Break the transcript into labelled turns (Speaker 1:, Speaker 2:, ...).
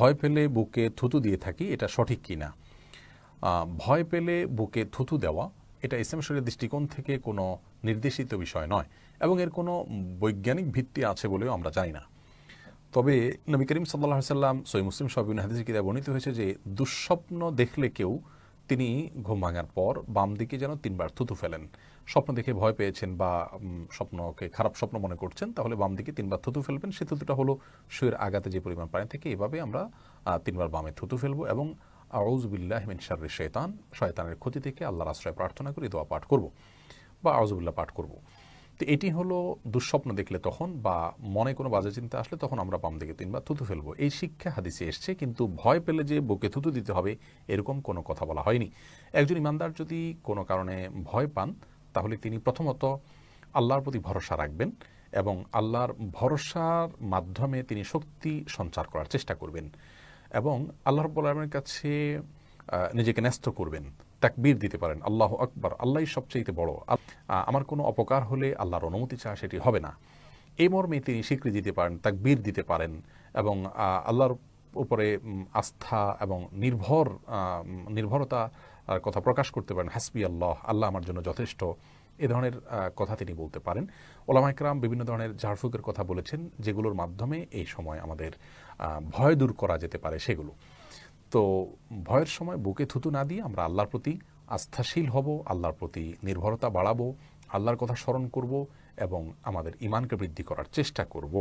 Speaker 1: ভয় পেলে বুকে থুতু দিয়ে থাকি, এটা সঠিক কিনা? ভয় পেলে বুকে থুতু দেওয়া এটা ইসলাম শরীয়তের দৃষ্টিকোণ থেকে কোনো নির্দেশিত বিষয় নয় এবং এর কোনো বৈজ্ঞানিক ভিত্তি আছে বলেও আমরা জানি না। তবে নবী করিম সাল্লাল্লাহু আলাইহি ওয়াসাল্লাম সহিহ মুসলিম সহ বিভিন্ন হাদিসে কিতাবে বর্ণিত হয়েছে যে দুঃস্বপ্ন দেখলে কেউ তিনি ঘুম ভাঙার পর বাম দিকে যেন 3 বার থুতু ফেলেন। স্বপ্ন দেখে ভয় পেয়েছেন বা স্বপ্নকে খারাপ স্বপ্ন মনে করছেন, তাহলে বাম দিকে 3 বার থুতু ফেলবেন। সেই থুতুটা হলো শুয়ের আগাতে যে পরিমাণ পানি থেকে, এভাবে আমরা 3 বার বামে থুতু ফেলবো এবং আউযু বিল্লাহি মিন শাররি শাইতান, শয়তানের ক্ষতি থেকে আল্লাহর আশ্রয় প্রার্থনা করে দোয়া পাঠ করব বা আউযু বিল্লাহ পাঠ করব। তো এটি হলো দুঃস্বপ্ন দেখলে তখন বা মনে কোনো বাজে চিন্তা আসলে তখন আমরা বাম দিকে 3 বার থুতু ফেলবো, এই শিক্ষা হাদিসে এসছে। কিন্তু ভয় পেলে যে বুকে থুতু দিতে হবে এরকম কোনো কথা বলা হয়নি। একজন ইমানদার যদি কোনো কারণে ভয় পান তাহলে তিনি প্রথমত আল্লাহর প্রতি ভরসা রাখবেন এবং আল্লাহর ভরসার মাধ্যমে তিনি শক্তি সঞ্চার করার চেষ্টা করবেন এবং আল্লাহ রাব্বুল আলামিনের কাছে নিজেকে ন্যস্ত করবেন। তাকবীর দিতে পারেন, আল্লাহু আকবার, আল্লাহই সবচেয়ে বড়, আমার কোনো অপকার হলে আল্লাহর অনুমতি ছাড়া সেটি হবে না, এই মর্মে তিনি স্বীকৃতি দিতে পারেন, তাকবীর দিতে পারেন এবং আল্লাহর উপরে আস্থা এবং নির্ভরতার কথা প্রকাশ করতে পারেন। হাসবি আল্লাহ, আল্লাহ আমার জন্য যথেষ্ট, এ ধরনের কথা তিনি বলতে পারেন। ওলামায়ে কেরাম বিভিন্ন ধরনের ঝাড়ফুঁকের কথা বলেছেন যেগুলোর মাধ্যমে এই সময় আমাদের ভয় দূর করা যেতে পারে সেগুলো। তো ভয়ের সময় বুকে থুতু না দিয়ে আমরা আল্লাহর প্রতি আস্থাশীল হব, আল্লাহর প্রতি নির্ভরতা বাড়াবো, আল্লাহর কথা স্মরণ করব এবং আমাদের ঈমানকে বৃদ্ধি করার চেষ্টা করব।